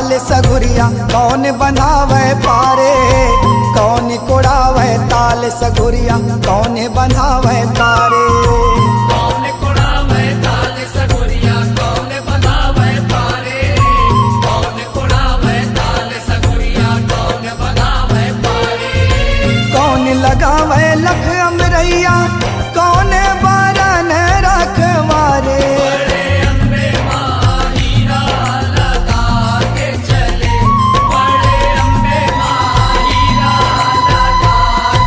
ताल सगुरिया कौन बनावे पारे, कौन कुड़ावे ताल सगुरिया कौन बनावे पारे। कौन कुड़ावे ताल सगुरिया कौन बनावे पारे, कौन कुड़ावे ताल सगुरिया कौन बनावे पारे। कौन लगावे लख अमरैया कौन बारन रखवारे। बड़े अम्बे माँ हीरा लगा के चले, बड़े अम्बे माँ हीरा लगा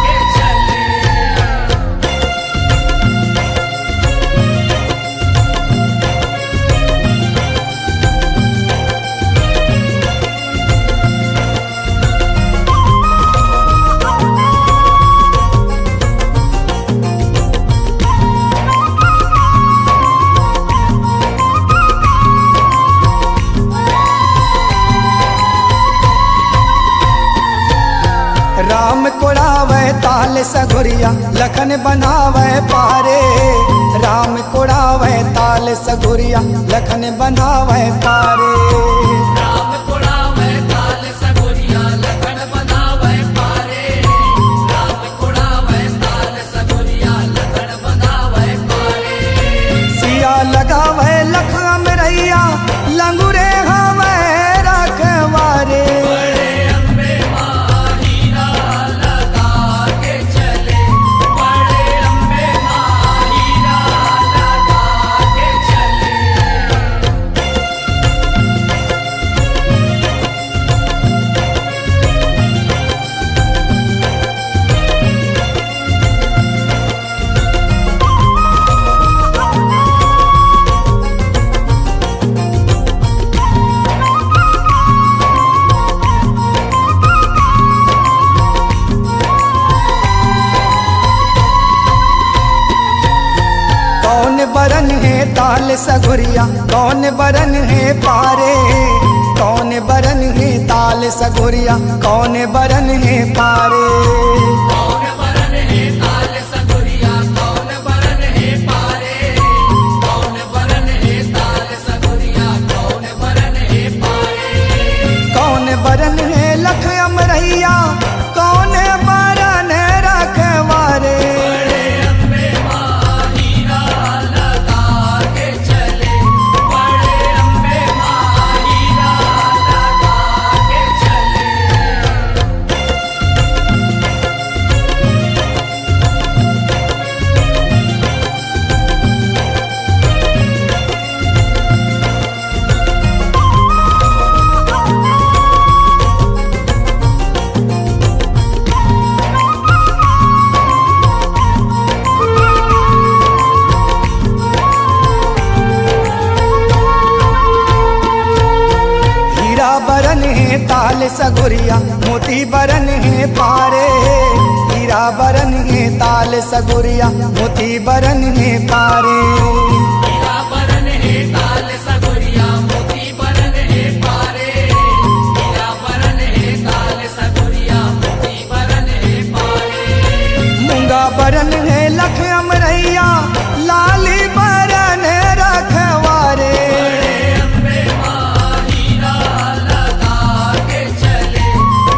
के चले। राम कुड़ावे ताल सगुरिया लखन बनावे पारे, राम कुड़ावे ताल सगुरिया लखन बनावे पारे। राम कुड़ावे ताल सगुरिया लखन बनावे पारे, राम कुड़ावे ताल सगुरिया लखन बनावे पारे। सिया लगावे लख अमरैया लंगुरे हवे रखवारे। बड़े अम्बे माँ हीरा लगा के चले, बड़े अम्बे माँ हीरा लगा के चले। कौन बरन है ताल सगुरिया कौन बरन है पारे, कौन बरन है ताल सगुरिया कौन बरन है पारे। कौन बरन है ताल सगुरिया कौन बरन है पारे, कौन बरन है ताल सगुरिया कौन बरन है पारे। कौन बरन है लख अमरैया कौन बरन रखवारे। बड़े अम्बे माँ हीरा लगा के चले, बड़े अम्बे माँ हीरा लगा के चले। हीरा बरन है ताल सगुरिया मोती बरन है पारे, हीरा बरन है ताल सगुरिया मोती बरन है पारे। हीरा बरन है ताल सगुरिया मोती बरन है पारे, हीरा बरन है ताल सगुरिया मोती बरन है पारे। मूंगा बरन है लख अमरैया लाली बरन रखवारे। बड़े अम्बे माँ हीरा लगा के चले,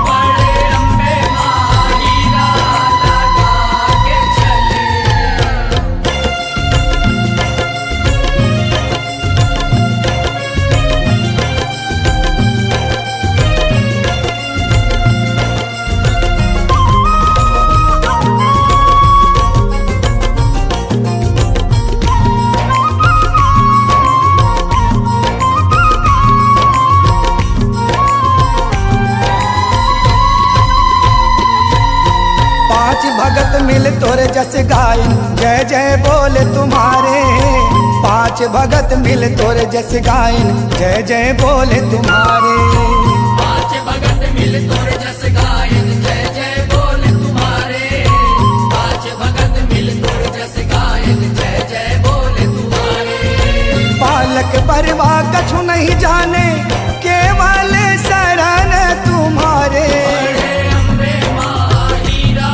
बड़े अम्बे माँ हीरा लगा के चले। पांच भगत मिल तोर जस गायन जय जय बोले तुम्हारे, पांच भगत मिल तोर जस गायन जय जय बोले तुम्हारे। पांच भगत मिल तोर जस गायन जय जय बोले तुम्हारे, पांच भगत मिल तोर जस गायन जय जय बोले तुम्हारे। बालक परवा कछु नहीं जाने केवल शरण तुम्हारे। बड़े अम्बे माँ हीरा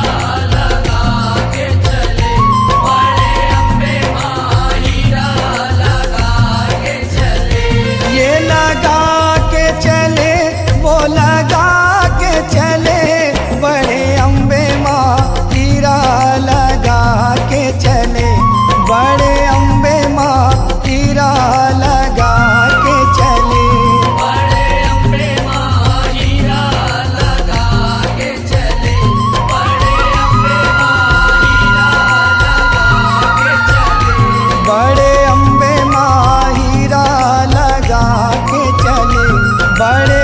लगा के चले, बड़े अम्बे माँ हीरा लगा के चले। ये लगा के चले बड़े